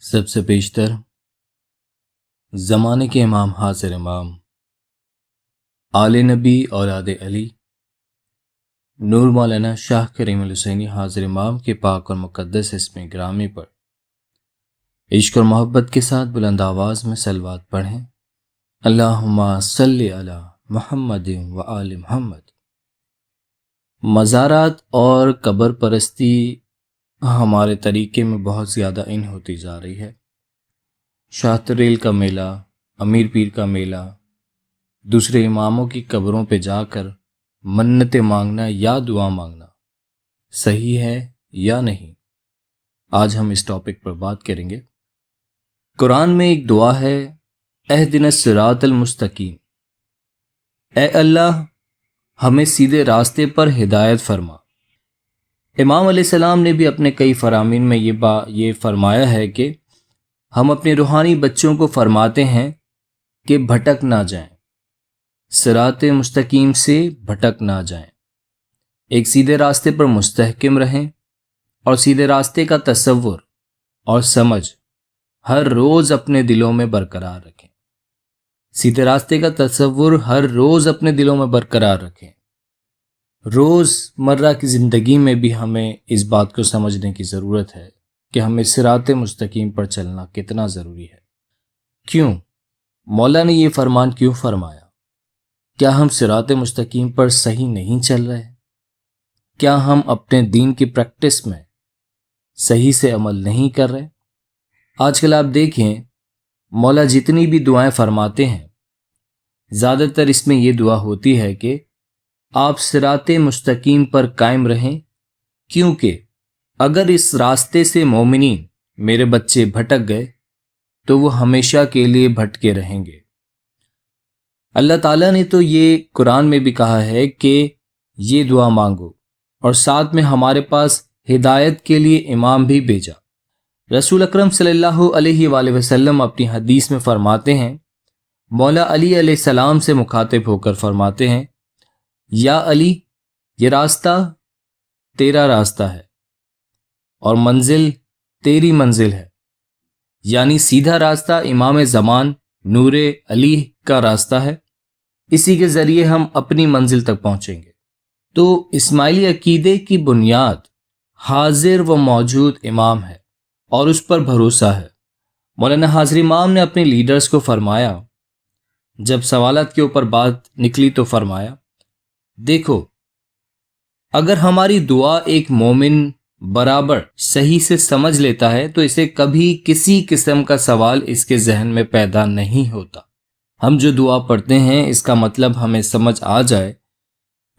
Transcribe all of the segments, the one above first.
سب سے بیشتر زمانے کے امام حاضر امام آل نبی اولاد علی نور مولانا شاہ کریم الحسینی حاضر امام کے پاک اور مقدس اسم گرامی پر عشق اور محبت کے ساتھ بلند آواز میں صلوات پڑھیں۔ اللہم صلی علی محمد و آل محمد۔ مزارات اور قبر پرستی ہمارے طریقے میں بہت زیادہ ان ہوتی جا رہی ہے۔ شاہ تریل کا میلہ، امیر پیر کا میلہ، دوسرے اماموں کی قبروں پہ جا کر منتیں مانگنا یا دعا مانگنا صحیح ہے یا نہیں، آج ہم اس ٹاپک پر بات کریں گے۔ قرآن میں ایک دعا ہے، اہدنا الصراط المستقیم، اے اللہ ہمیں سیدھے راستے پر ہدایت فرما۔ امام علیہ السلام نے بھی اپنے کئی فرامین میں یہ فرمایا ہے کہ ہم اپنے روحانی بچوں کو فرماتے ہیں کہ بھٹک نہ جائیں، صراط مستقیم سے بھٹک نہ جائیں، ایک سیدھے راستے پر مستحکم رہیں اور سیدھے راستے کا تصور اور سمجھ ہر روز اپنے دلوں میں برقرار رکھیں۔ سیدھے راستے کا تصور ہر روز اپنے دلوں میں برقرار رکھیں۔ روز مرہ کی زندگی میں بھی ہمیں اس بات کو سمجھنے کی ضرورت ہے کہ ہمیں صراط مستقیم پر چلنا کتنا ضروری ہے۔ کیوں؟ مولا نے یہ فرمان کیوں فرمایا؟ کیا ہم صراط مستقیم پر صحیح نہیں چل رہے؟ کیا ہم اپنے دین کی پریکٹس میں صحیح سے عمل نہیں کر رہے؟ آج کل آپ دیکھیں مولا جتنی بھی دعائیں فرماتے ہیں، زیادہ تر اس میں یہ دعا ہوتی ہے کہ آپ صراط مستقیم پر قائم رہیں، کیونکہ اگر اس راستے سے مومنین میرے بچے بھٹک گئے تو وہ ہمیشہ کے لیے بھٹکے رہیں گے۔ اللہ تعالیٰ نے تو یہ قرآن میں بھی کہا ہے کہ یہ دعا مانگو، اور ساتھ میں ہمارے پاس ہدایت کے لیے امام بھی بھیجا۔ رسول اکرم صلی اللہ علیہ وآلہ وسلم اپنی حدیث میں فرماتے ہیں، مولا علی علیہ السلام سے مخاطب ہو کر فرماتے ہیں، یا علی یہ راستہ تیرا راستہ ہے اور منزل تیری منزل ہے، یعنی سیدھا راستہ امام زمان نور علی کا راستہ ہے، اسی کے ذریعے ہم اپنی منزل تک پہنچیں گے۔ تو اسماعیلی عقیدے کی بنیاد حاضر و موجود امام ہے اور اس پر بھروسہ ہے۔ مولانا حاضر امام نے اپنے لیڈرز کو فرمایا، جب سوالات کے اوپر بات نکلی تو فرمایا، دیکھو اگر ہماری دعا ایک مومن برابر صحیح سے سمجھ لیتا ہے تو اسے کبھی کسی قسم کا سوال اس کے ذہن میں پیدا نہیں ہوتا۔ ہم جو دعا پڑھتے ہیں اس کا مطلب ہمیں سمجھ آ جائے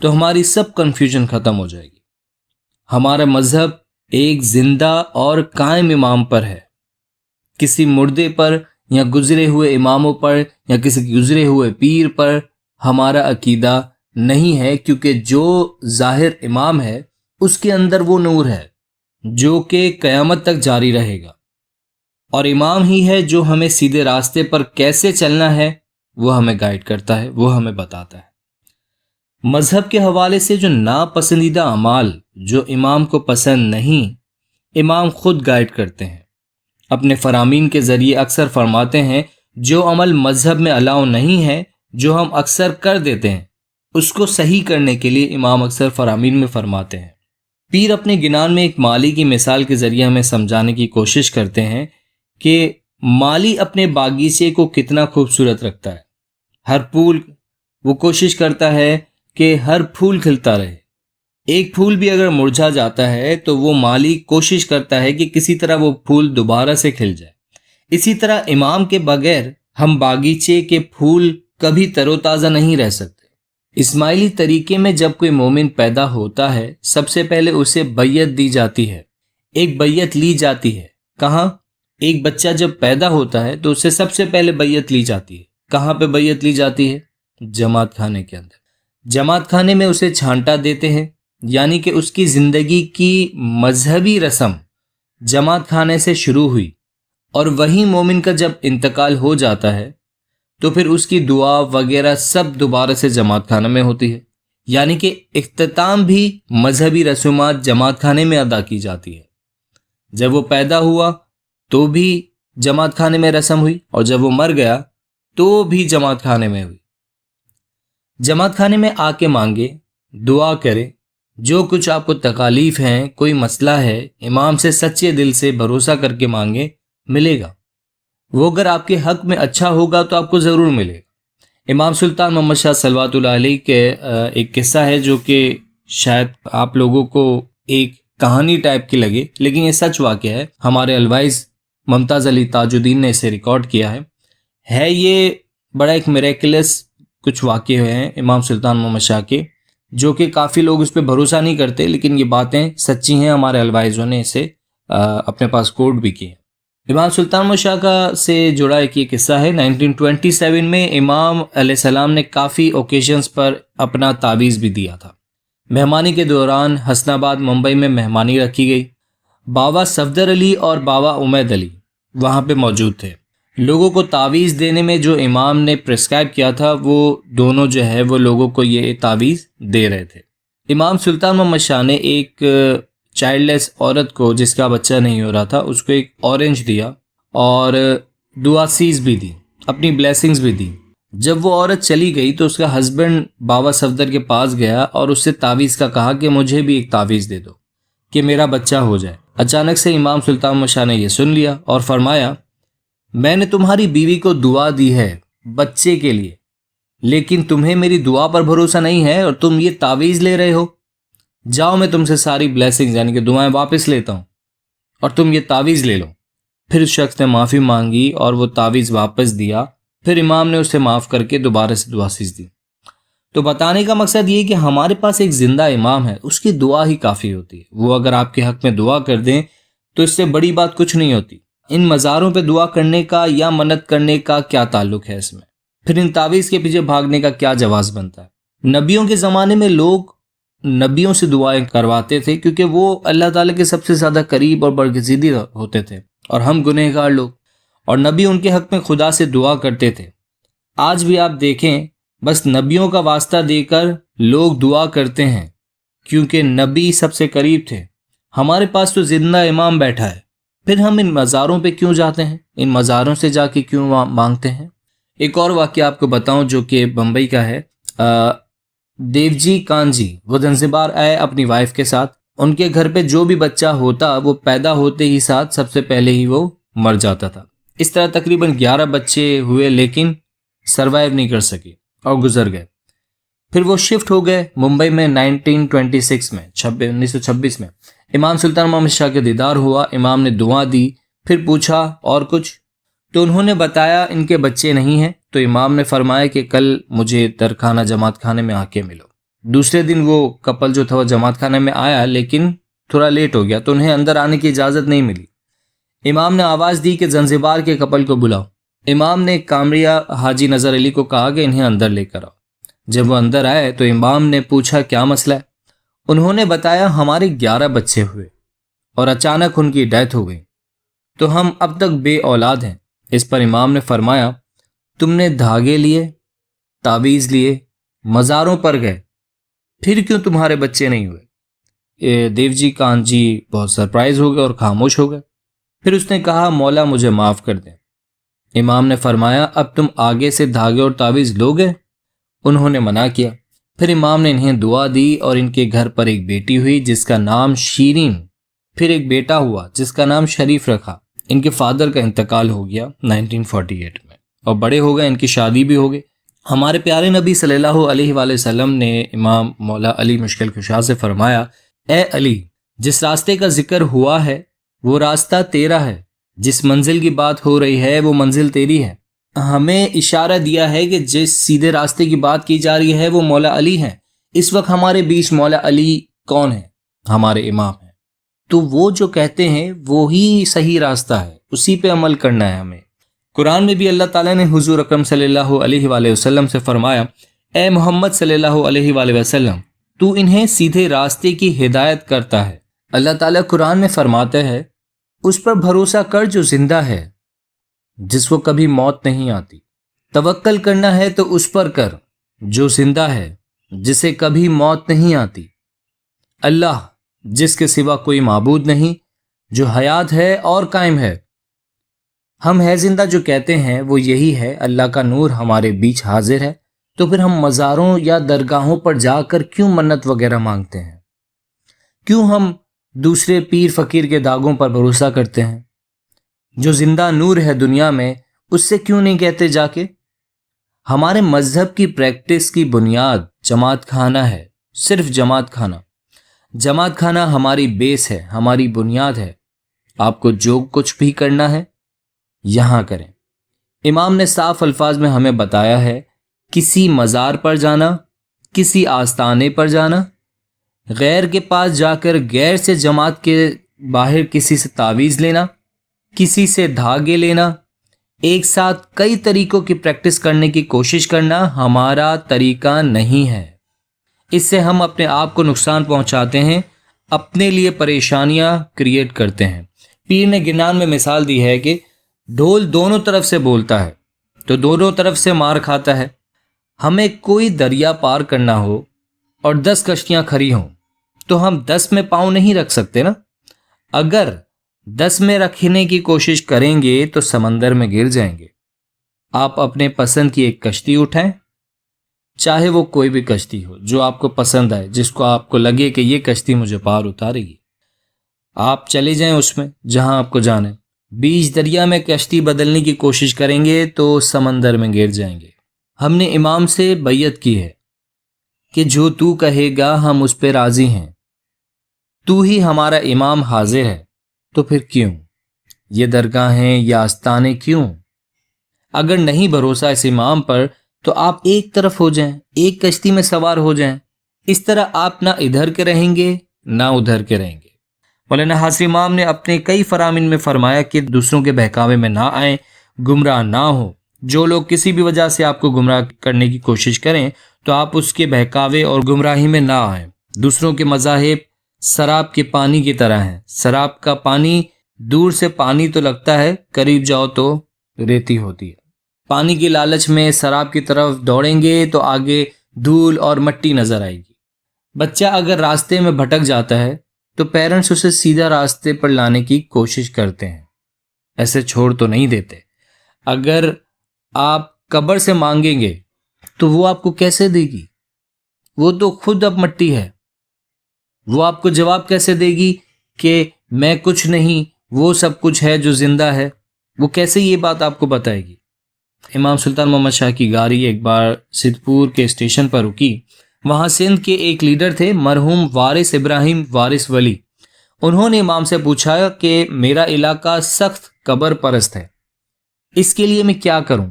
تو ہماری سب کنفیوژن ختم ہو جائے گی۔ ہمارا مذہب ایک زندہ اور قائم امام پر ہے، کسی مردے پر یا گزرے ہوئے اماموں پر یا کسی گزرے ہوئے پیر پر ہمارا عقیدہ نہیں ہے، کیونکہ جو ظاہر امام ہے اس کے اندر وہ نور ہے جو کہ قیامت تک جاری رہے گا، اور امام ہی ہے جو ہمیں سیدھے راستے پر کیسے چلنا ہے وہ ہمیں گائیڈ کرتا ہے، وہ ہمیں بتاتا ہے۔ مذہب کے حوالے سے جو ناپسندیدہ اعمال جو امام کو پسند نہیں، امام خود گائیڈ کرتے ہیں۔ اپنے فرامین کے ذریعے اکثر فرماتے ہیں جو عمل مذہب میں الاؤ نہیں ہے، جو ہم اکثر کر دیتے ہیں، اس کو صحیح کرنے کے لیے امام اکثر فرامین میں فرماتے ہیں۔ پیر اپنے گنان میں ایک مالی کی مثال کے ذریعے ہمیں سمجھانے کی کوشش کرتے ہیں کہ مالی اپنے باغیچے کو کتنا خوبصورت رکھتا ہے۔ ہر پھول وہ کوشش کرتا ہے کہ ہر پھول کھلتا رہے، ایک پھول بھی اگر مرجھا جاتا ہے تو وہ مالی کوشش کرتا ہے کہ کسی طرح وہ پھول دوبارہ سے کھل جائے۔ اسی طرح امام کے بغیر ہم باغیچے کے پھول کبھی تر و تازہ نہیں رہ سکتے۔ اسماعیلی طریقے میں جب کوئی مومن پیدا ہوتا ہے، سب سے پہلے اسے بیعت دی جاتی ہے، ایک بیعت لی جاتی ہے۔ کہاں؟ ایک بچہ جب پیدا ہوتا ہے تو اسے سب سے پہلے بیعت لی جاتی ہے۔ کہاں پہ بیعت لی جاتی ہے؟ جماعت خانے کے اندر۔ جماعت خانے میں اسے چھانٹا دیتے ہیں، یعنی کہ اس کی زندگی کی مذہبی رسم جماعت خانے سے شروع ہوئی، اور وہی مومن کا جب انتقال ہو جاتا ہے تو پھر اس کی دعا وغیرہ سب دوبارہ سے جماعت خانہ میں ہوتی ہے۔ یعنی کہ اختتام بھی مذہبی رسومات جماعت خانے میں ادا کی جاتی ہے۔ جب وہ پیدا ہوا تو بھی جماعت خانے میں رسم ہوئی، اور جب وہ مر گیا تو بھی جماعت خانے میں ہوئی۔ جماعت خانے میں آ کے مانگے، دعا کرے، جو کچھ آپ کو تکالیف ہیں، کوئی مسئلہ ہے، امام سے سچے دل سے بھروسہ کر کے مانگے، ملے گا۔ وہ اگر آپ کے حق میں اچھا ہوگا تو آپ کو ضرور ملے گا۔ امام سلطان محمد شاہ صلوات اللہ علیہ کے ایک قصہ ہے جو کہ شاید آپ لوگوں کو ایک کہانی ٹائپ کی لگے، لیکن یہ سچ واقعہ ہے۔ ہمارے الوائز ممتاز علی تاج الدین نے اسے ریکارڈ کیا ہے یہ بڑا ایک میریکلس کچھ واقعے ہوئے ہیں امام سلطان محمد شاہ کے، جو کہ کافی لوگ اس پہ بھروسہ نہیں کرتے، لیکن یہ باتیں سچی ہیں۔ ہمارے الوائزوں نے اسے اپنے پاس کوٹ بھی کیے۔ امام سلطان محمد شاہ کا سے جڑا ایک یہ قصہ ہے۔ 1927 میں امام علیہ السلام نے کافی اوکیشنز پر اپنا تعویذ بھی دیا تھا۔ مہمانی کے دوران حسن آباد ممبئی میں مہمانی رکھی گئی۔ بابا صفدر علی اور بابا عمید علی وہاں پہ موجود تھے۔ لوگوں کو تعویذ دینے میں جو امام نے پرسکرائب کیا تھا، وہ دونوں جو ہے وہ لوگوں کو یہ تعویذ دے رہے تھے۔ امام سلطان محمد شاہ نے ایک چائلڈ لیس عورت کو، جس کا بچہ نہیں ہو رہا تھا، اس کو ایک اورنج دیا اور دعاسیز بھی دی، اپنی بلیسنگز بھی دی۔ جب وہ عورت چلی گئی تو اس کا ہسبینڈ بابا صفدر کے پاس گیا اور اس سے تعویذ کا کہا کہ مجھے بھی ایک تعویذ دے دو کہ میرا بچہ ہو جائے۔ اچانک سے امام سلطان محمد شاہ نے یہ سن لیا اور فرمایا، میں نے تمہاری بیوی کو دعا دی ہے بچے کے لیے، لیکن تمہیں میری دعا پر بھروسہ نہیں ہے اور تم یہ تعویذ لے رہے ہو۔ جاؤ، میں تم سے ساری بلیسنگز یعنی کہ دعائیں واپس لیتا ہوں اور تم یہ تعویذ لے لو۔ پھر اس شخص نے معافی مانگی اور وہ تعویذ واپس دیا۔ پھر امام نے اسے معاف کر کے دوبارہ سے دعاسیز دی۔ تو بتانے کا مقصد یہ کہ ہمارے پاس ایک زندہ امام ہے، اس کی دعا ہی کافی ہوتی ہے۔ وہ اگر آپ کے حق میں دعا کر دیں تو اس سے بڑی بات کچھ نہیں ہوتی۔ ان مزاروں پہ دعا کرنے کا یا منت کرنے کا کیا تعلق ہے اس میں؟ پھر ان تعویذ کے پیچھے بھاگنے کا کیا جواز بنتا ہے؟ نبیوں کے زمانے میں لوگ نبیوں سے دعائیں کرواتے تھے کیونکہ وہ اللہ تعالیٰ کے سب سے زیادہ قریب اور برگزیدہ ہوتے تھے، اور ہم گنہگار لوگ، اور نبی ان کے حق میں خدا سے دعا کرتے تھے۔ آج بھی آپ دیکھیں، بس نبیوں کا واسطہ دے کر لوگ دعا کرتے ہیں کیونکہ نبی سب سے قریب تھے۔ ہمارے پاس تو زندہ امام بیٹھا ہے، پھر ہم ان مزاروں پہ کیوں جاتے ہیں؟ ان مزاروں سے جا کے کیوں مانگتے ہیں؟ ایک اور واقعہ آپ کو بتاؤں جو کہ بمبئی کا ہے۔ دیوجی کان جی، وہ زنزبار آئے اپنی وائف کے ساتھ۔ ان کے گھر پہ جو بھی بچہ ہوتا وہ پیدا ہوتے ہی ساتھ سب سے پہلے ہی وہ مر جاتا تھا۔ اس طرح تقریباً 11 بچے ہوئے، لیکن سروائیو نہیں کر سکے اور گزر گئے۔ پھر وہ شفٹ ہو گئے ممبئی میں 1926 میں 1926 میں امام سلطان محمد شاہ کے دیدار ہوا۔ امام نے دعا دی، پھر پوچھا اور کچھ، تو انہوں نے بتایا ان کے بچے نہیں ہیں۔ تو امام نے فرمایا کہ کل مجھے درخانہ جماعت خانے میں آ کے ملو۔ دوسرے دن وہ کپل جو تھا وہ جماعت خانے میں آیا، لیکن تھوڑا لیٹ ہو گیا تو انہیں اندر آنے کی اجازت نہیں ملی۔ امام نے آواز دی کہ زنزبار کے کپل کو بلاؤ۔ امام نے کامریا حاجی نظر علی کو کہا کہ انہیں اندر لے کر آؤ۔ جب وہ اندر آئے تو امام نے پوچھا کیا مسئلہ ہے؟ انہوں نے بتایا ہمارے 11 بچے ہوئے اور اچانک ان کی ڈیتھ ہو گئی، تو ہم اب تک بے اولاد ہیں۔ اس پر امام نے فرمایا، تم نے دھاگے لیے، تعویذ لیے، مزاروں پر گئے، پھر کیوں تمہارے بچے نہیں ہوئے؟ دیو جی کان جی بہت سرپرائز ہو گئے اور خاموش ہو گئے۔ پھر اس نے کہا، مولا مجھے معاف کر دیں۔ امام نے فرمایا، اب تم آگے سے دھاگے اور تعویذ لوگے؟ انہوں نے منع کیا۔ پھر امام نے انہیں دعا دی اور ان کے گھر پر ایک بیٹی ہوئی جس کا نام شیرین، پھر ایک بیٹا ہوا جس کا نام شریف رکھا۔ ان کے فادر کا انتقال ہو گیا 1948 میں اور بڑے ہو گئے، ان کی شادی بھی ہو گئی۔ ہمارے پیارے نبی صلی اللہ علیہ وآلہ وسلم نے امام مولا علی مشکل کشا سے فرمایا، اے علی، جس راستے کا ذکر ہوا ہے وہ راستہ تیرا ہے، جس منزل کی بات ہو رہی ہے وہ منزل تیری ہے۔ ہمیں اشارہ دیا ہے کہ جس سیدھے راستے کی بات کی جا رہی ہے وہ مولا علی ہیں۔ اس وقت ہمارے بیچ مولا علی کون ہے؟ ہمارے امام ہیں۔ تو وہ جو کہتے ہیں وہی صحیح راستہ ہے، اسی پہ عمل کرنا ہے ہمیں۔ قرآن میں بھی اللہ تعالیٰ نے حضور اکرم صلی اللہ علیہ وآلہ وسلم سے فرمایا، اے محمد صلی اللہ علیہ وآلہ وسلم، تو انہیں سیدھے راستے کی ہدایت کرتا ہے۔ اللہ تعالیٰ قرآن میں فرماتا ہے، اس پر بھروسہ کر جو زندہ ہے، جس کو کبھی موت نہیں آتی۔ توکل کرنا ہے تو اس پر کر جو زندہ ہے، جسے کبھی موت نہیں آتی، اللہ جس کے سوا کوئی معبود نہیں، جو حیات ہے اور قائم ہے۔ ہم ہے زندہ جو کہتے ہیں وہ یہی ہے، اللہ کا نور ہمارے بیچ حاضر ہے، تو پھر ہم مزاروں یا درگاہوں پر جا کر کیوں منت وغیرہ مانگتے ہیں؟ کیوں ہم دوسرے پیر فقیر کے داغوں پر بھروسہ کرتے ہیں؟ جو زندہ نور ہے دنیا میں، اس سے کیوں نہیں کہتے جا کے؟ ہمارے مذہب کی پریکٹس کی بنیاد جماعت خانہ ہے، صرف جماعت خانہ۔ جماعت خانہ ہماری بیس ہے، ہماری بنیاد ہے۔ آپ کو جو کچھ بھی کرنا ہے یہاں کریں۔ امام نے صاف الفاظ میں ہمیں بتایا ہے، کسی مزار پر جانا، کسی آستانے پر جانا، غیر کے پاس جا کر غیر سے جماعت کے باہر کسی سے تعویذ لینا، کسی سے دھاگے لینا، ایک ساتھ کئی طریقوں کی پریکٹس کرنے کی کوشش کرنا ہمارا طریقہ نہیں ہے۔ اس سے ہم اپنے آپ کو نقصان پہنچاتے ہیں، اپنے لیے پریشانیاں کریٹ کرتے ہیں۔ پیر نے گنان میں مثال دی ہے کہ ڈھول دونوں طرف سے بولتا ہے تو دونوں طرف سے مار کھاتا ہے۔ ہمیں کوئی دریا پار کرنا ہو اور 10 کشتیاں کھڑی ہوں تو ہم 10 میں پاؤں نہیں رکھ سکتے نا۔ اگر 10 میں رکھنے کی کوشش کریں گے تو سمندر میں گر جائیں گے۔ آپ اپنے پسند کی ایک کشتی اٹھائیں، چاہے وہ کوئی بھی کشتی ہو جو آپ کو پسند آئے، جس کو آپ کو لگے کہ یہ کشتی مجھے پار اتارے گی، آپ چلے جائیں اس میں جہاں آپ کو جانا ہے۔ بیچ دریا میں کشتی بدلنے کی کوشش کریں گے تو سمندر میں گر جائیں گے۔ ہم نے امام سے بیعت کی ہے کہ جو تو کہے گا ہم اس پہ راضی ہیں، تو ہی ہمارا امام حاضر ہے، تو پھر کیوں یہ درگاہیں یا آستانے کیوں؟ اگر نہیں بھروسہ اس امام پر تو آپ ایک طرف ہو جائیں، ایک کشتی میں سوار ہو جائیں۔ اس طرح آپ نہ ادھر کے رہیں گے نہ ادھر کے رہیں گے۔ مولانا حاضر امام نے اپنے کئی فرامین میں فرمایا کہ دوسروں کے بہکاوے میں نہ آئیں، گمراہ نہ ہو۔ جو لوگ کسی بھی وجہ سے آپ کو گمراہ کرنے کی کوشش کریں تو آپ اس کے بہکاوے اور گمراہی میں نہ آئیں۔ دوسروں کے مذاہب سراب کے پانی کی طرح ہیں۔ سراب کا پانی دور سے پانی تو لگتا ہے، قریب جاؤ تو ریتی ہوتی ہے۔ پانی کی لالچ میں سراب کی طرف دوڑیں گے تو آگے دھول اور مٹی نظر آئے گی۔ بچہ اگر راستے میں بھٹک جاتا ہے تو پیرنٹس اسے سیدھا راستے پر لانے کی کوشش کرتے ہیں، ایسے چھوڑ تو نہیں دیتے۔ اگر آپ قبر سے مانگیں گے تو وہ آپ کو کیسے دے گی؟ وہ تو خود اب مٹی ہے۔ وہ آپ کو جواب کیسے دے گی کہ میں کچھ نہیں، وہ سب کچھ ہے جو زندہ ہے؟ وہ کیسے یہ بات آپ کو بتائے گی؟ امام سلطان محمد شاہ کی گاڑی ایک بار سدھپور کے اسٹیشن پر رکی۔ وہاں سندھ کے ایک لیڈر تھے، مرحوم وارث ابراہیم وارث ولی۔ انہوں نے امام سے پوچھا کہ میرا علاقہ سخت قبر پرست ہے، اس کے لیے میں کیا کروں؟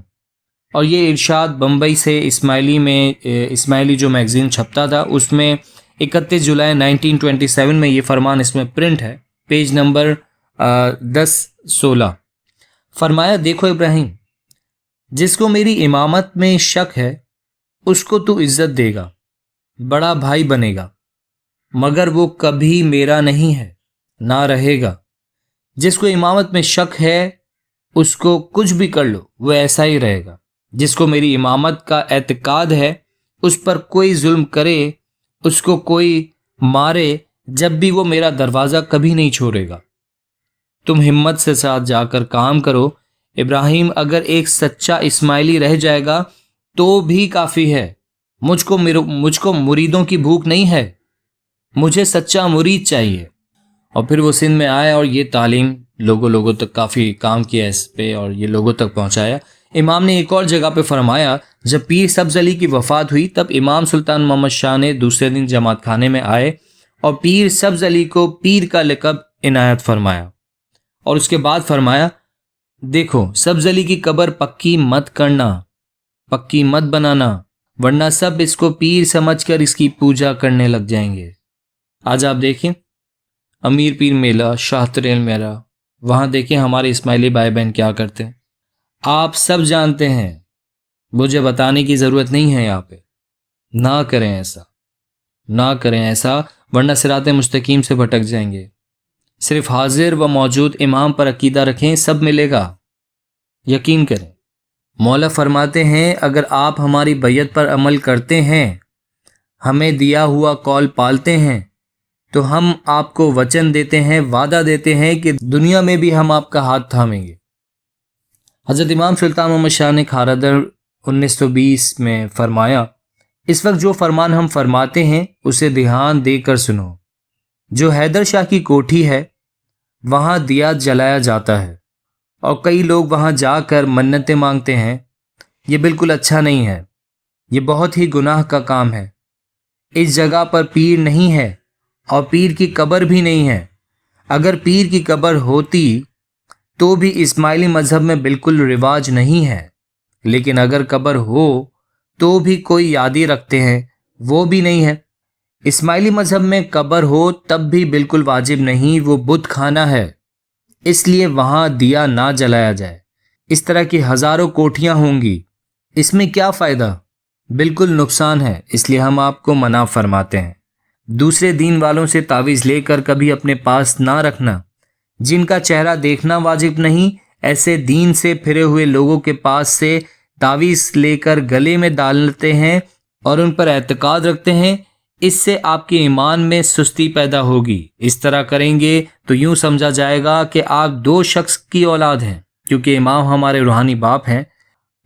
اور یہ ارشاد بمبئی سے اسماعیلی جو میگزین چھپتا تھا، اس میں 31 جولائی 1927 میں یہ فرمان اس میں پرنٹ ہے، پیج نمبر 10-16۔ فرمایا، دیکھو ابراہیم، جس کو میری امامت میں شک ہے اس کو تو عزت دے گا، بڑا بھائی بنے گا، مگر وہ کبھی میرا نہیں ہے، نہ رہے گا۔ جس کو امامت میں شک ہے اس کو کچھ بھی کر لو، وہ ایسا ہی رہے گا۔ جس کو میری امامت کا اعتقاد ہے، اس پر کوئی ظلم کرے، اس کو کوئی مارے، جب بھی وہ میرا دروازہ کبھی نہیں چھوڑے گا۔ تم ہمت سے ساتھ جا کر کام کرو ابراہیم، اگر ایک سچا اسماعیلی رہ جائے گا تو بھی کافی ہے۔ مجھ کو مریدوں کی بھوک نہیں ہے، مجھے سچا مرید چاہیے۔ اور پھر وہ سندھ میں آئے اور یہ تعلیم لوگوں تک کافی کام کیا اس پہ اور یہ لوگوں تک پہنچایا۔ امام نے ایک اور جگہ پہ فرمایا، جب پیر سبز علی کی وفات ہوئی تب امام سلطان محمد شاہ نے دوسرے دن جماعت خانے میں آئے اور پیر سبز علی کو پیر کا لقب عنایت فرمایا، اور اس کے بعد فرمایا، دیکھو سبز علی کی قبر پکی مت کرنا، پکی مت بنانا، ورنہ سب اس کو پیر سمجھ کر اس کی پوجا کرنے لگ جائیں گے۔ آج آپ دیکھیں امیر پیر میلہ، شاہ تریل میلہ، وہاں دیکھیں ہمارے اسماعیلی بھائی بہن کیا کرتے ہیں۔ آپ سب جانتے ہیں، مجھے بتانے کی ضرورت نہیں ہے یہاں پہ۔ نہ کریں ایسا، نہ کریں ایسا، ورنہ صراط مستقیم سے بھٹک جائیں گے۔ صرف حاضر و موجود امام پر عقیدہ رکھیں، سب ملے گا، یقین کریں۔ مولا فرماتے ہیں، اگر آپ ہماری بیعت پر عمل کرتے ہیں، ہمیں دیا ہوا قول پالتے ہیں تو ہم آپ کو وچن دیتے ہیں، وعدہ دیتے ہیں کہ دنیا میں بھی ہم آپ کا ہاتھ تھامیں گے۔ حضرت امام سلطان محمد شاہ نے کھارادر 1920 میں فرمایا، اس وقت جو فرمان ہم فرماتے ہیں اسے دھیان دے کر سنو۔ جو حیدر شاہ کی کوٹھی ہے وہاں دیا جلایا جاتا ہے اور کئی لوگ وہاں جا کر منتیں مانگتے ہیں، یہ بالکل اچھا نہیں ہے، یہ بہت ہی گناہ کا کام ہے۔ اس جگہ پر پیر نہیں ہے اور پیر کی قبر بھی نہیں ہے۔ اگر پیر کی قبر ہوتی تو بھی اسماعیلی مذہب میں بالکل رواج نہیں ہے، لیکن اگر قبر ہو تو بھی کوئی یادی رکھتے ہیں، وہ بھی نہیں ہے۔ اسماعیلی مذہب میں قبر ہو تب بھی بالکل واجب نہیں، وہ بت خانہ ہے، اس لیے وہاں دیا نہ جلایا جائے۔ اس طرح کی ہزاروں کوٹھیاں ہوں گی، اس میں کیا فائدہ؟ بالکل نقصان ہے، اس لیے ہم آپ کو منع فرماتے ہیں۔ دوسرے دین والوں سے تعویذ لے کر کبھی اپنے پاس نہ رکھنا۔ جن کا چہرہ دیکھنا واجب نہیں، ایسے دین سے پھرے ہوئے لوگوں کے پاس سے تعویذ لے کر گلے میں ڈالتے ہیں اور ان پر اعتقاد رکھتے ہیں، اس سے آپ کے ایمان میں سستی پیدا ہوگی۔ اس طرح کریں گے تو یوں سمجھا جائے گا کہ آپ دو شخص کی اولاد ہیں، کیونکہ امام ہمارے روحانی باپ ہیں۔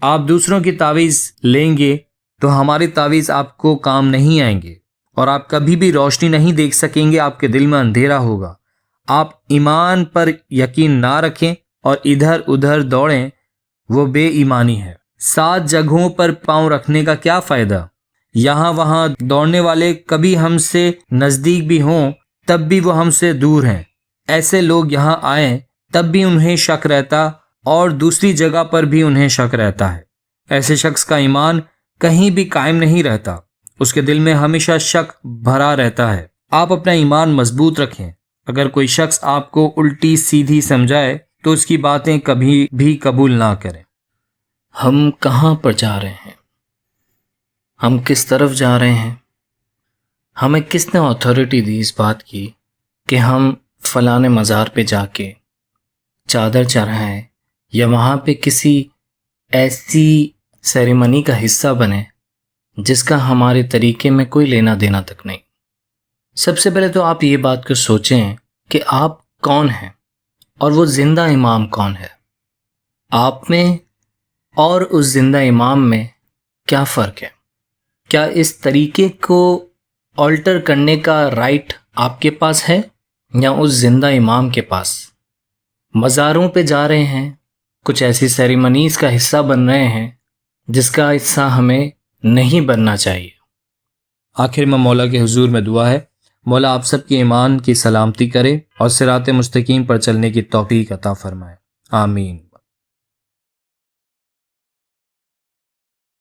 آپ دوسروں کی تعویذ لیں گے تو ہماری تعویذ آپ کو کام نہیں آئیں گے اور آپ کبھی بھی روشنی نہیں دیکھ سکیں گے، آپ کے دل میں اندھیرا ہوگا۔ آپ ایمان پر یقین نہ رکھیں اور ادھر ادھر دوڑیں، وہ بے ایمانی ہے۔ 7 جگہوں پر پاؤں رکھنے کا کیا فائدہ؟ یہاں وہاں دوڑنے والے کبھی ہم سے نزدیک بھی ہوں تب بھی وہ ہم سے دور ہیں۔ ایسے لوگ یہاں آئیں تب بھی انہیں شک رہتا اور دوسری جگہ پر بھی انہیں شک رہتا ہے۔ ایسے شخص کا ایمان کہیں بھی قائم نہیں رہتا، اس کے دل میں ہمیشہ شک بھرا رہتا ہے۔ آپ اپنا ایمان مضبوط رکھیں۔ اگر کوئی شخص آپ کو الٹی سیدھی سمجھائے تو اس کی باتیں کبھی بھی قبول نہ کریں۔ ہم کہاں پر جا رہے ہیں؟ ہم کس طرف جا رہے ہیں؟ ہمیں کس نے اتھارٹی دی اس بات کی کہ ہم فلاں مزار پہ جا کے چادر چڑھائیں یا وہاں پہ کسی ایسی سیریمنی کا حصہ بنیں جس کا ہمارے طریقے میں کوئی لینا دینا تک نہیں؟ سب سے پہلے تو آپ یہ بات کو سوچیں کہ آپ کون ہیں اور وہ زندہ امام کون ہے۔ آپ میں اور اس زندہ امام میں کیا فرق ہے؟ کیا اس طریقے کو آلٹر کرنے کا رائٹ آپ کے پاس ہے یا اس زندہ امام کے پاس؟ مزاروں پہ جا رہے ہیں، کچھ ایسی سیریمنیز کا حصہ بن رہے ہیں جس کا حصہ ہمیں نہیں بننا چاہیے۔ آخر میں مولا کے حضور میں دعا ہے، مولا آپ سب کے ایمان کی سلامتی کرے اور صراط مستقیم پر چلنے کی توفیق عطا فرمائے، آمین۔